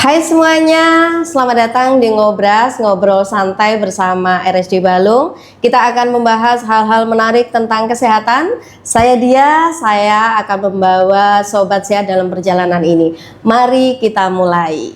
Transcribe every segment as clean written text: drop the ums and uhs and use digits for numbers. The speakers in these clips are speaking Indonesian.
Hai semuanya, selamat datang di Ngobras, ngobrol santai bersama RSJ Balung. Kita akan membahas hal-hal menarik tentang kesehatan. Saya akan membawa sobat sehat dalam perjalanan ini. Mari kita mulai.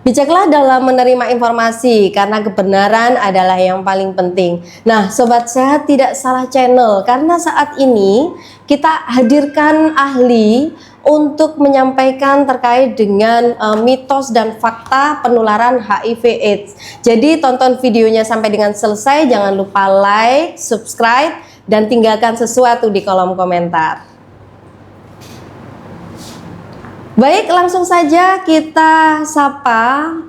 Bijaklah dalam menerima informasi, karena kebenaran adalah yang paling penting. Nah, sobat sehat tidak salah channel, karena saat ini kita hadirkan ahli untuk menyampaikan terkait dengan mitos dan fakta penularan HIV/AIDS. Jadi tonton videonya sampai dengan selesai, jangan lupa like, subscribe, dan tinggalkan sesuatu di kolom komentar. Baik, langsung saja kita sapa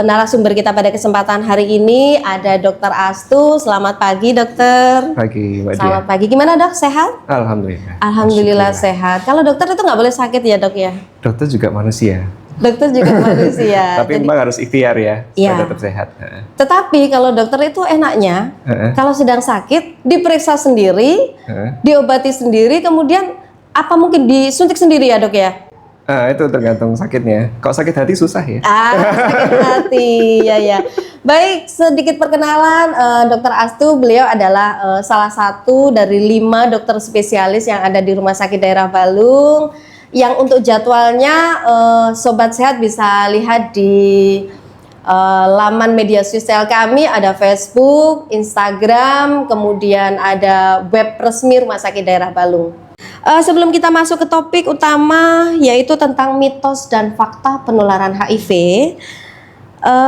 narasumber kita pada kesempatan hari ini. Ada Dr. Astu. Selamat pagi, dokter. Pagi, Mbak Dia. Selamat pagi. Gimana, dok? Sehat? Alhamdulillah. Alhamdulillah sehat. Kalau dokter itu nggak boleh sakit ya, dok ya? Dokter juga manusia. Dokter juga manusia. Tapi memang harus ikhtiar ya, supaya tetap sehat. Tetapi kalau dokter itu enaknya, kalau sedang sakit diperiksa sendiri, diobati sendiri, kemudian apa mungkin disuntik sendiri ya, dok ya? Itu tergantung sakitnya. Kalau sakit hati susah ya. Sakit hati, ya. Baik, sedikit perkenalan, Dr. Astu, beliau adalah salah satu dari 5 dokter spesialis yang ada di Rumah Sakit Daerah Balung. Yang untuk jadwalnya, sobat sehat bisa lihat di laman media sosial kami, ada Facebook, Instagram, kemudian ada web resmi Rumah Sakit Daerah Balung. Sebelum kita masuk ke topik utama, yaitu tentang mitos dan fakta penularan HIV,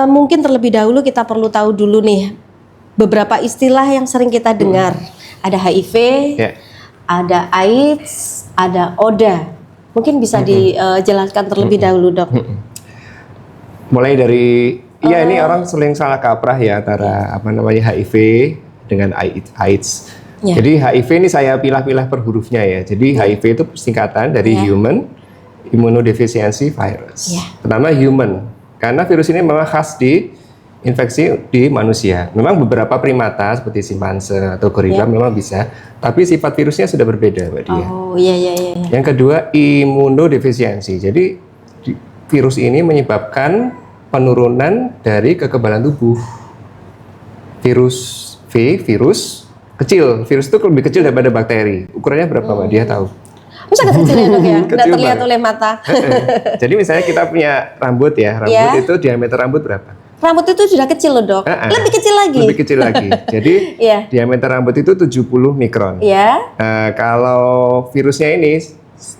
mungkin terlebih dahulu kita perlu tahu dulu nih beberapa istilah yang sering kita dengar. Ada HIV, ada AIDS, ada ODA. Mungkin bisa dijelaskan terlebih dahulu, dok. Mulai dari, ini orang sering salah kaprah ya antara HIV dengan AIDS. Jadi HIV ini saya pilah-pilah per hurufnya ya. Jadi HIV itu singkatan dari Human Immunodeficiency Virus. Pertama human, karena virus ini memang khas di infeksi di manusia. Memang beberapa primata seperti simpanse atau gorila memang bisa, tapi sifat virusnya sudah berbeda, Mbak Dia. Yang kedua imunodefisiensi. Jadi virus ini menyebabkan penurunan dari kekebalan tubuh. Virus kecil, virus itu lebih kecil daripada bakteri. Ukurannya berapa, Mbak Dia tahu? Sangat kecil ya, dok ya? Tidak terlihat oleh mata. Jadi misalnya kita punya rambut ya, rambut itu diameter rambut berapa? Rambut itu sudah kecil loh, dok. Lebih kecil lagi. Lebih kecil lagi. Jadi diameter rambut itu 70 mikron. Kalau virusnya ini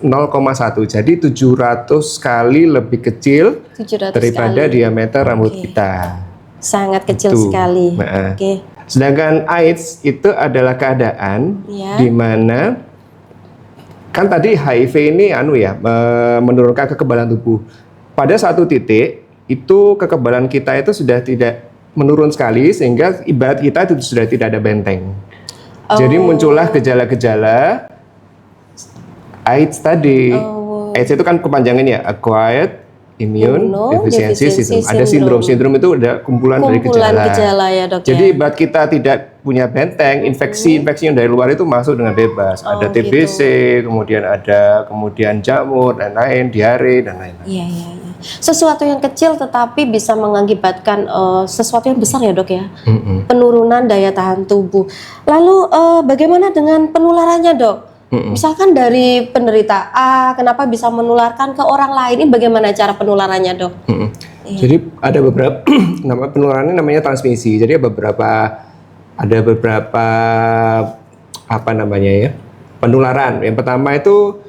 0,1, jadi 700 kali lebih kecil daripada diameter rambut kita. Sangat kecil sekali. Sedangkan AIDS itu adalah keadaan di mana kan tadi HIV ini menurunkan kekebalan tubuh. Pada satu titik itu kekebalan kita itu sudah tidak menurun sekali, sehingga ibarat kita itu sudah tidak ada benteng. Jadi muncullah gejala-gejala AIDS tadi. AIDS itu kan kepanjangannya Acquired Immune Deficiency Syndrome. Ada sindrom itu ada kumpulan dari gejala ya, dok. Jadi ibarat kita tidak punya benteng, infeksi yang dari luar itu masuk dengan bebas. Ada TBC, kemudian jamur dan lain, diare dan lain-lain. Sesuatu yang kecil tetapi bisa mengakibatkan sesuatu yang besar ya, dok ya. Penurunan daya tahan tubuh. Lalu bagaimana dengan penularannya, dok? Misalkan dari penderita A, kenapa bisa menularkan ke orang lain? Ini bagaimana cara penularannya, dok? Jadi ada beberapa penularannya namanya transmisi. Jadi ada beberapa penularan. Yang pertama itu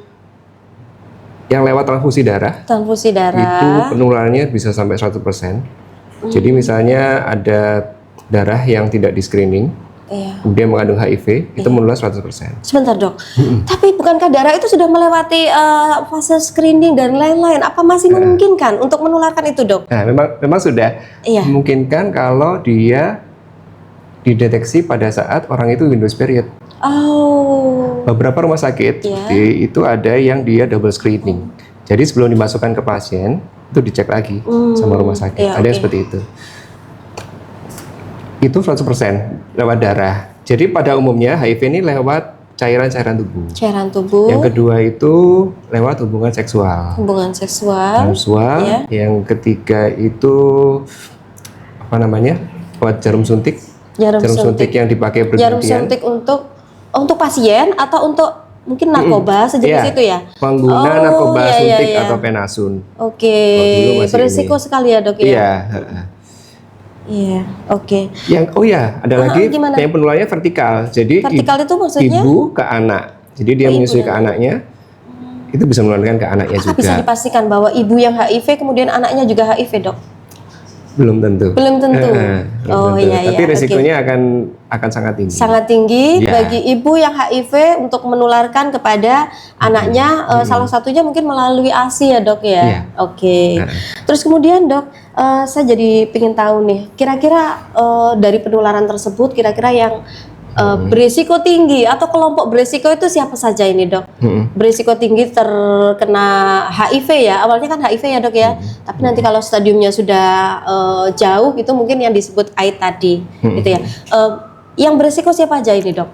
yang lewat transfusi darah. Transfusi darah. Itu penularannya bisa sampai 100%. Jadi misalnya ada darah yang tidak di screening, kemudian mengandung HIV, itu menular 100%. Sebentar, dok. Tapi bukankah darah itu sudah melewati fase screening dan lain-lain? Apa masih memungkinkan untuk menularkan itu, dok? Nah, memang sudah memungkinkan kalau dia dideteksi pada saat orang itu Windows period. Beberapa rumah sakit itu ada yang dia double screening. Jadi sebelum dimasukkan ke pasien, itu dicek lagi sama rumah sakit. Ada yang seperti itu. Itu 100% lewat darah. Jadi pada umumnya HIV ini lewat cairan-cairan tubuh. Cairan tubuh. Yang kedua itu lewat hubungan seksual. Hubungan seksual. Ya. Yang ketiga itu apa namanya? Buat jarum suntik. Jarum suntik yang dipakai bergantian. Jarum suntik untuk pasien atau untuk mungkin narkoba sejenis itu ya? Pengguna narkoba suntik atau penasun. Oke. Berisiko sekali ya, Dok ya? Iya. Iya, oke. Yang ada lagi yang penularannya vertikal. Jadi vertikal itu maksudnya ibu ke anak. Jadi dia menyusui ke anaknya. Itu bisa menularkan ke anaknya juga. Bisa dipastikan bahwa ibu yang HIV kemudian anaknya juga HIV, Dok? Belum tentu. Belum tentu. Iya. Tapi risikonya akan sangat tinggi. Sangat tinggi bagi ibu yang HIV untuk menularkan kepada anaknya. Salah satunya mungkin melalui ASI ya, Dok ya. Oke. Terus kemudian, Dok, saya jadi pengen tahu nih, kira-kira dari penularan tersebut, kira-kira yang berisiko tinggi atau kelompok berisiko itu siapa saja ini, Dok? Berisiko tinggi terkena HIV ya, awalnya kan HIV ya, Dok ya. Tapi nanti kalau stadiumnya sudah jauh itu mungkin yang disebut AIDS tadi, gitu ya. Yang berisiko siapa aja ini, Dok?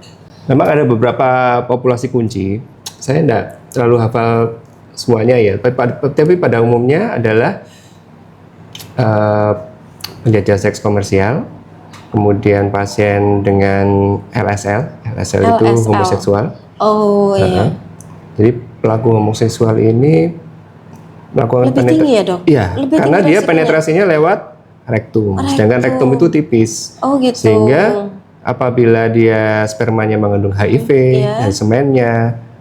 Memang ada beberapa populasi kunci. Saya tidak terlalu hafal semuanya ya, tapi pada umumnya adalah penjajah seks komersial, kemudian pasien dengan LSL itu homoseksual. Jadi pelaku homoseksual ini melakukan lebih tinggi ya, Dok? Iya, karena dia penetrasinya lewat rektum, sedangkan rektum itu tipis. Gitu. Sehingga apabila dia spermanya mengandung HIV dan semennya,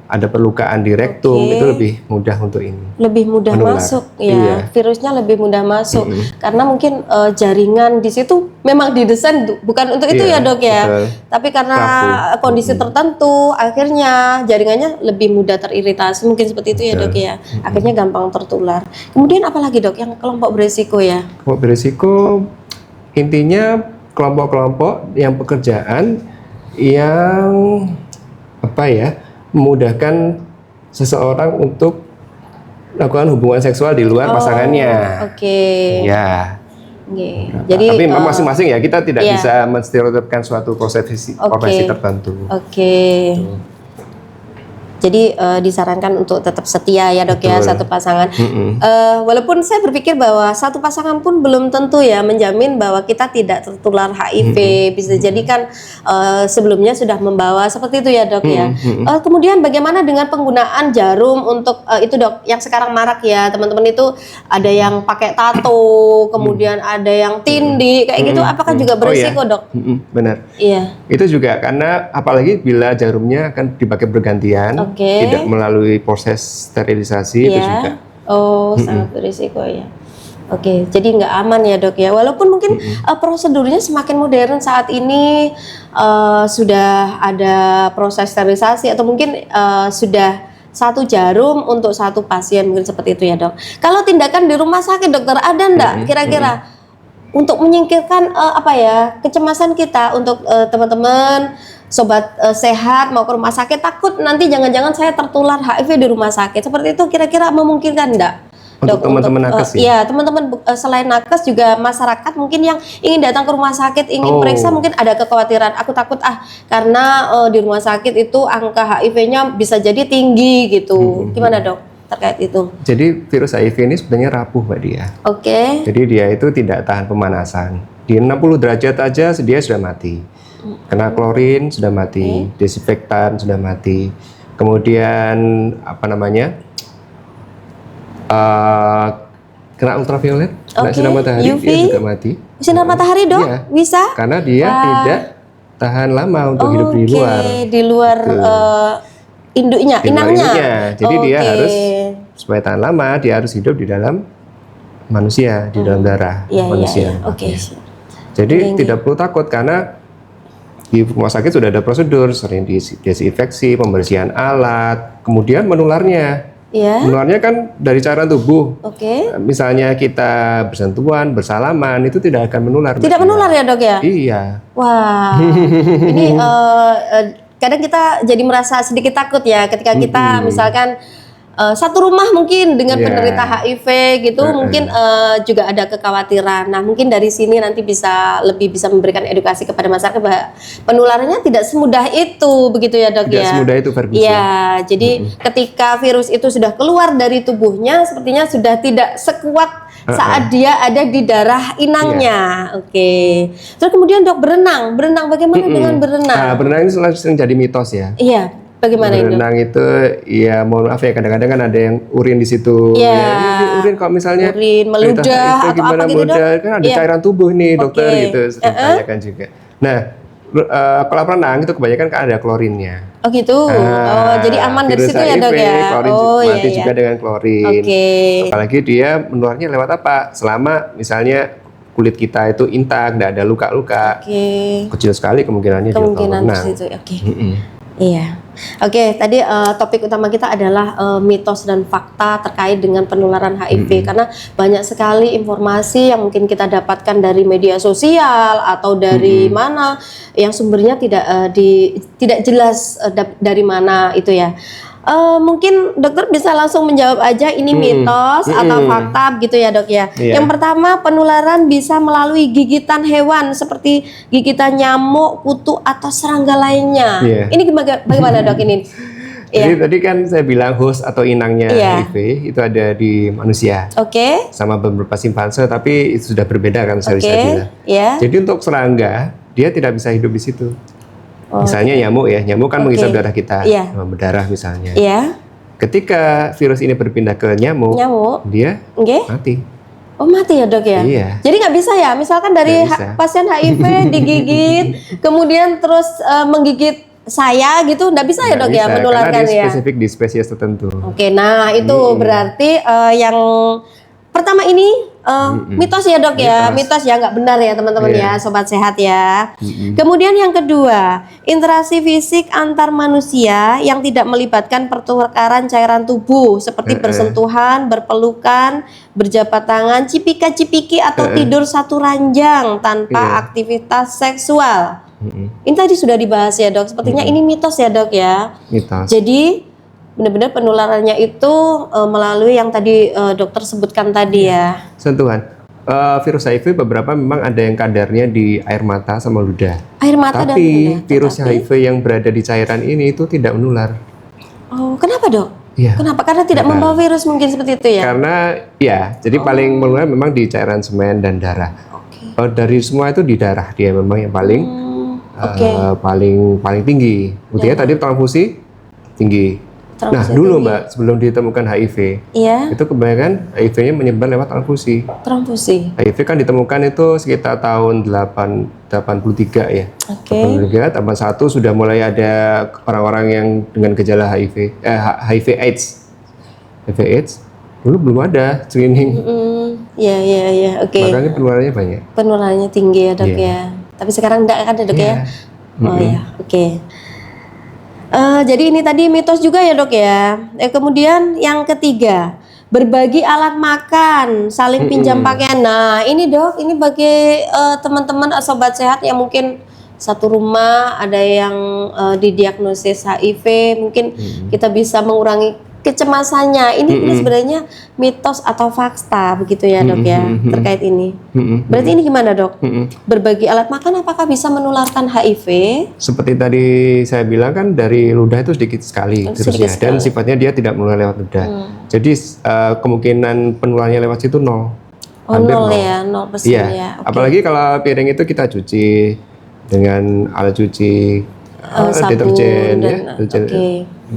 ada perlukaan di rektum, itu lebih mudah untuk ini. Lebih mudah masuk ya, virusnya lebih mudah masuk. Karena mungkin jaringan di situ memang didesain bukan untuk itu ya, Dok ya. Betul. Tapi karena kondisi tertentu, akhirnya jaringannya lebih mudah teriritasi, mungkin seperti itu ya, Dok ya. Akhirnya gampang tertular. Kemudian apalagi, Dok, yang kelompok berisiko ya? Kelompok berisiko intinya kelompok-kelompok yang pekerjaan yang memudahkan seseorang untuk melakukan hubungan seksual di luar pasangannya. Ya. Jadi tapi masing-masing ya, kita tidak bisa menstereotipkan suatu profesi tertentu. Jadi disarankan untuk tetap setia ya, Dok. Betul. Ya, satu pasangan. Walaupun saya berpikir bahwa satu pasangan pun belum tentu ya menjamin bahwa kita tidak tertular HIV. Bisa jadi kan sebelumnya sudah membawa seperti itu ya, Dok ya. Kemudian bagaimana dengan penggunaan jarum untuk itu, Dok, yang sekarang marak ya, teman-teman itu ada yang pakai tato, kemudian ada yang tindih kayak gitu. Apakah juga berisiko, Dok? Benar. Iya. Itu juga karena apalagi bila jarumnya akan dipakai bergantian. Tidak melalui proses sterilisasi itu juga. Sangat berisiko ya. Jadi nggak aman ya, Dok ya. Walaupun mungkin prosedurnya semakin modern saat ini, sudah ada proses sterilisasi atau mungkin sudah satu jarum untuk satu pasien, mungkin seperti itu ya, Dok. Kalau tindakan di rumah sakit, Dokter, ada enggak kira-kira untuk menyingkirkan kecemasan kita untuk teman-teman sobat sehat mau ke rumah sakit takut nanti jangan-jangan saya tertular HIV di rumah sakit, seperti itu kira-kira memungkinkan enggak? Untuk teman-teman nakes ya, teman-teman selain nakes juga masyarakat mungkin yang ingin datang ke rumah sakit ingin periksa, mungkin ada kekhawatiran, aku takut karena di rumah sakit itu angka HIV-nya bisa jadi tinggi gitu. Gimana, Dok, terkait itu? Jadi virus HIV ini sebenarnya rapuh, Mbak Dia. Jadi dia itu tidak tahan pemanasan. Di 60 derajat aja dia sudah mati. Kena klorin sudah mati, desinfektan sudah mati. Kemudian kena ultraviolet, kena sinar matahari, UV, dia juga mati. Sinar matahari, Dok? Bisa? Karena dia tidak tahan lama untuk hidup di luar. Di luar induknya, inangnya. Jadi dia harus supaya tahan lama, dia harus hidup di dalam manusia, di dalam darah manusia. Jadi tidak perlu takut karena di rumah sakit sudah ada prosedur, sering desinfeksi, pembersihan alat, kemudian menularnya. Menularnya kan dari cairan tubuh. Misalnya kita bersentuhan, bersalaman, itu tidak akan menular. Tidak menular ya, Dok ya? Iya. Wah, ini kadang kita jadi merasa sedikit takut ya ketika kita misalkan satu rumah mungkin dengan Iya. penderita HIV gitu, mungkin juga ada kekhawatiran. Nah, mungkin dari sini nanti lebih bisa memberikan edukasi kepada masyarakat bahwa penularannya tidak semudah itu, begitu ya dok Tidak ya. semudah itu Ferguson. Iya, jadi ketika virus itu sudah keluar dari tubuhnya, sepertinya sudah tidak sekuat saat dia ada di darah inangnya. Oke. Terus kemudian dok berenang bagaimana dengan berenang? Nah, berenang ini sering jadi mitos ya. Iya. Bagaimana itu? Berenang itu ya mohon maaf ya kadang-kadang kan ada yang urin di situ. Iya. Ya, ini urin kalau misalnya Urin, meludah penderita HIV atau gimana apa gitu, Dok? mudah kan ada Iya. cairan tubuh nih dokter Oke. gitu sering tanyakan juga. Nah, kalau renang itu kebanyakan kan ada klorinnya. Oh gitu. Oh, jadi aman dari virus situ ya dok HIV, ya. Klorin Oh iya mati iya. juga dengan klorin. Oke. Apalagi dia menularnya lewat apa? Selama misalnya kulit kita itu intak, tidak ada luka-luka. Oke. Kecil sekali kemungkinannya juga kalau Kemungkinan di renang. situ. Oke. Iya. Oke, tadi topik utama kita adalah mitos dan fakta terkait dengan penularan HIV karena banyak sekali informasi yang mungkin kita dapatkan dari media sosial atau dari mana yang sumbernya tidak jelas dari mana itu ya. Mungkin dokter bisa langsung menjawab aja ini mitos atau fakta gitu ya dok ya. Iya. Yang pertama, penularan bisa melalui gigitan hewan seperti gigitan nyamuk, kutu atau serangga lainnya. Iya. Ini bagaimana dok ini? Jadi tadi kan saya bilang host atau inangnya Iya. HIV itu ada di manusia Oke, sama beberapa simpanse, tapi itu sudah berbeda kan saya oke, bilang. ya. Jadi untuk serangga dia tidak bisa hidup di situ. Misalnya nyamuk ya, nyamuk kan menghisap darah kita, Iya. berdarah misalnya. Iya, Ketika virus ini berpindah ke nyamuk, nyamuk. dia Oke. mati. Oh mati ya dok ya? Iya. Jadi nggak bisa ya, misalkan dari Nggak bisa. pasien HIV digigit, kemudian terus menggigit saya gitu, nggak bisa ya Nggak dok ya bisa, menularkan karena dia ya? spesifik di spesies tertentu. Oke, nah itu berarti yang pertama ini mitos ya dok ya, mitos ya nggak benar ya teman-teman ya, Iya. sobat sehat ya. Kemudian yang kedua, interaksi fisik antar manusia yang tidak melibatkan pertukaran cairan tubuh seperti bersentuhan, berpelukan, berjabat tangan, cipika-cipiki atau tidur satu ranjang tanpa aktivitas seksual. Ini tadi sudah dibahas ya dok, sepertinya ini mitos ya dok ya. Mitos. Jadi benar-benar penularannya itu melalui yang tadi dokter sebutkan tadi ya. Sentuhan. Virus HIV beberapa memang ada yang kadarnya di air mata sama ludah. Air mata dan Tapi ludah. virus Tetapi- HIV yang berada di cairan ini itu tidak menular. Oh, kenapa dok? Iya. Kenapa? Karena tidak membawa virus mungkin seperti itu ya? Karena ya, jadi paling menular memang di cairan semen dan darah. Oke. Dari semua itu di darah dia memang yang paling Oke. paling tinggi. Buktinya tadi transfusi tinggi. Nah, Transfusi dulu tinggi. Mbak, sebelum ditemukan HIV, Iya, itu kebanyakan HIV-nya menyebar lewat transfusi. transfusi. HIV kan ditemukan itu sekitar tahun 83 ya. Oke. 83, 81 sudah mulai ada orang-orang yang dengan gejala HIV AIDS. HIV AIDS dulu belum ada screening. Iya, iya, iya. Oke. Makanya penularannya banyak. Penularannya tinggi ya dok Iya. ya. Tapi sekarang enggak ada dok Iya. ya? Oh ya, oke. Jadi ini tadi mitos juga ya dok ya. Kemudian yang ketiga, berbagi alat makan, saling pinjam pakaian. Nah ini dok, ini bagi teman-teman sobat sehat yang mungkin satu rumah ada yang didiagnosis HIV, mungkin kita bisa mengurangi kecemasannya. Ini sebenarnya mitos atau fakta begitu ya dok ya terkait ini. Berarti ini gimana dok? Berbagi alat makan apakah bisa menularkan HIV? Seperti tadi saya bilang kan dari ludah itu sedikit sekali virusnya dan sifatnya dia tidak menular lewat ludah. Jadi kemungkinan penularannya lewat situ nol. Oh Hampir nol nol. ya, 0% Iya. ya. Oke. Apalagi kalau piring itu kita cuci dengan alat cuci Sabun deterjen dan ya, deterjen. oke.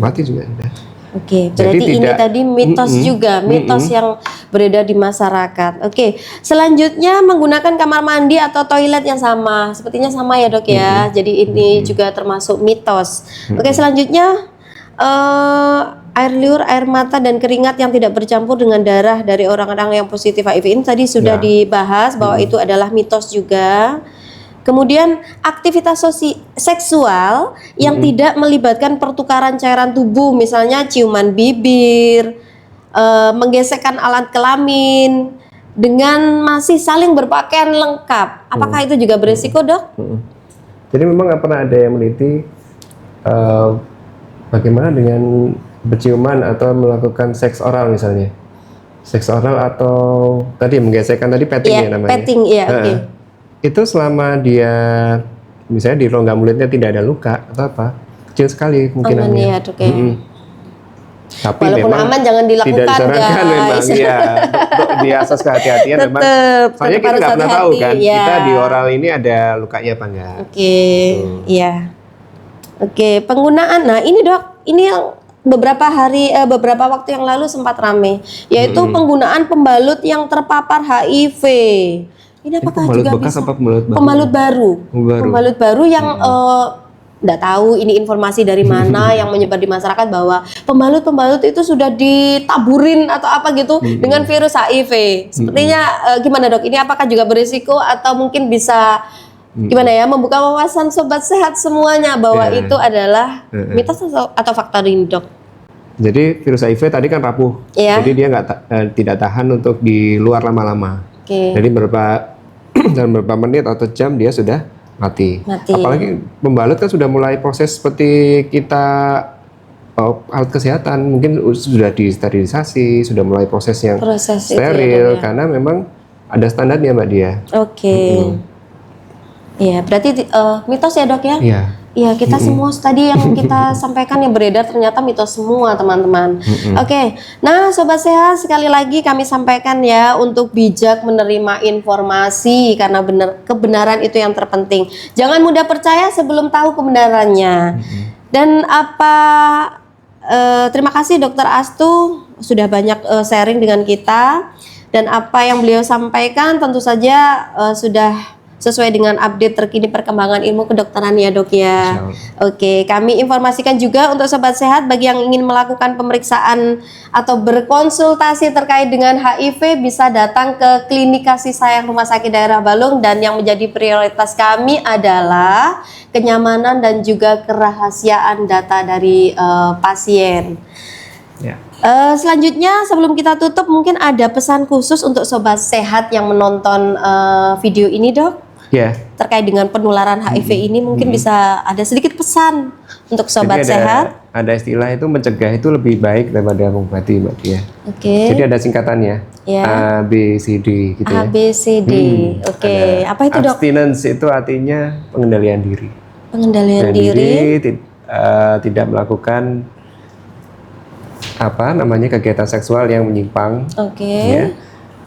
Mati juga udah. Oke, Jadi berarti ini tidak- tadi mitos juga, mitos yang beredar di masyarakat. Oke, selanjutnya menggunakan kamar mandi atau toilet yang sama, sepertinya sama ya dok ya. Jadi ini juga termasuk mitos. Oke, selanjutnya air liur, air mata dan keringat yang tidak bercampur dengan darah dari orang-orang yang positif HIV ini tadi sudah dibahas bahwa itu adalah mitos juga. Kemudian aktivitas seksual yang tidak melibatkan pertukaran cairan tubuh, misalnya ciuman bibir, menggesekkan alat kelamin, dengan masih saling berpakaian lengkap. Apakah itu juga berisiko dok? Jadi memang nggak pernah ada yang meneliti bagaimana dengan Penciuman atau melakukan seks oral misalnya. Seks oral atau tadi menggesekkan tadi petting Iya, ya namanya. petting, iya, oke. Itu selama dia misalnya di rongga mulutnya tidak ada luka atau apa, kecil sekali kemungkinannya. Aman ya, Dok ya. Tapi Walaupun memang aman jangan dilakukan, tidak disarankan memang guys. ya. Untuk di asas kehati-hatian memang. Tetep, Soalnya tetep kita harus nggak pernah tahu hati-hati, kan, ya. kita di oral ini ada lukanya apa enggak. Oke, iya. Oke, penggunaan. Nah, ini Dok, ini yang beberapa waktu yang lalu sempat rame, yaitu penggunaan pembalut yang terpapar HIV. Ini apakah pembalut juga bekas bisa? apa pembalut baru? Pembalut baru. Baru. Pembalut baru yang nggak tahu ini informasi dari mana yang menyebar di masyarakat bahwa pembalut-pembalut itu sudah ditaburin atau apa gitu dengan virus HIV. Sepertinya gimana Dok? Ini apakah juga berisiko atau mungkin bisa gimana ya membuka wawasan sobat sehat semuanya bahwa itu adalah mitos atau fakta ini Dok? Jadi virus HIV tadi kan rapuh, Iya. jadi dia tidak tahan untuk di luar lama-lama. Oke. Jadi dalam beberapa menit atau jam dia sudah mati. Mati. Apalagi pembalut kan sudah mulai proses seperti kita alat kesehatan, mungkin sudah disterilisasi, sudah mulai proses yang Proses itu ya, steril Dok, ya. karena memang ada standarnya Mbak Dia. Oke. Iya, berarti mitos ya Dok ya? Iya. Iya, kita semua tadi yang kita sampaikan yang beredar ternyata mitos semua teman-teman. Oke, nah Sobat Sehat sekali lagi kami sampaikan ya untuk bijak menerima informasi karena kebenaran itu yang terpenting. Jangan mudah percaya sebelum tahu kebenarannya. Dan terima kasih Dokter Astu sudah banyak sharing dengan kita dan apa yang beliau sampaikan tentu saja sudah sesuai dengan update terkini perkembangan ilmu kedokteran ya Dok ya. Oke, kami informasikan juga untuk Sobat Sehat bagi yang ingin melakukan pemeriksaan atau berkonsultasi terkait dengan HIV bisa datang ke Klinik Kasih Sayang Rumah Sakit Daerah Balung dan yang menjadi prioritas kami adalah kenyamanan dan juga kerahasiaan data dari pasien. Ya. Selanjutnya sebelum kita tutup mungkin ada pesan khusus untuk Sobat Sehat yang menonton video ini Dok? Ya. Terkait dengan penularan HIV ini mungkin bisa ada sedikit pesan untuk Sobat Jadi Sehat. ada istilah itu mencegah itu lebih baik daripada mengobati Mbak Dia. Oke. Jadi ada singkatannya Ya. A, B, C, D gitu A, ya. B, C, D. Oke. Apa itu Dok? Abstinence itu artinya pengendalian diri. Pengendalian diri. Tidak melakukan kegiatan seksual yang menyimpang. Oke. Ya.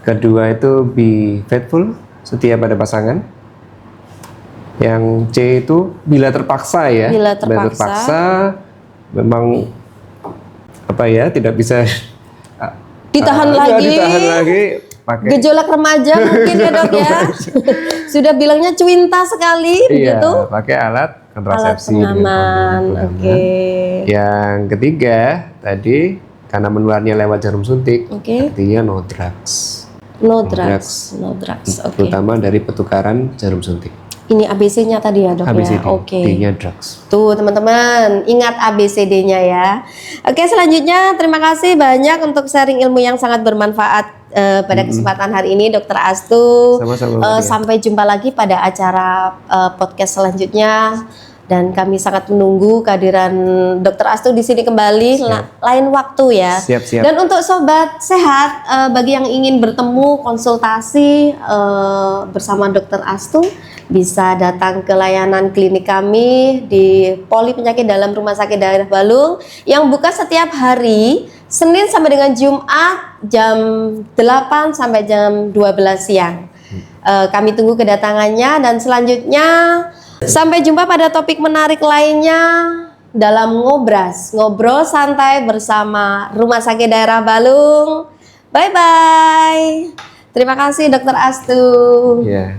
Kedua itu be faithful, setia pada pasangan. Yang C itu bila terpaksa ya. Bila terpaksa. Memang tidak bisa Ditahan lagi. pakai Gejolak remaja mungkin ya Dok ya. Sudah bilangnya cuinta sekali begitu. pakai alat Alat kontrasepsi. pengaman. Oke. Yang ketiga tadi karena menularnya lewat jarum suntik, Oke. artinya no drugs. No drugs. No drugs. Oke. Terutama dari pertukaran jarum suntik. Ini ABC-nya tadi ya Dok ABCD, ya. Oke. D-nya drugs. Tuh teman-teman, ingat ABCD-nya ya. Oke, selanjutnya terima kasih banyak untuk sharing ilmu yang sangat bermanfaat pada kesempatan hari ini Dokter Astu. Sama-sama, Mbak Dia. Sampai jumpa lagi pada acara podcast selanjutnya. Dan kami sangat menunggu kehadiran Dokter Astu di sini kembali lain waktu ya. Siap. Dan untuk Sobat Sehat, bagi yang ingin bertemu konsultasi bersama Dokter Astu, bisa datang ke layanan klinik kami di Poli Penyakit Dalam Rumah Sakit Daerah Balung yang buka setiap hari Senin sampai dengan Jumat jam 8 sampai jam 12 siang. Kami tunggu kedatangannya dan selanjutnya sampai jumpa pada topik menarik lainnya dalam ngobrol santai bersama Rumah Sakit Daerah Balung. Bye bye. Terima kasih Dokter Astu. Ya.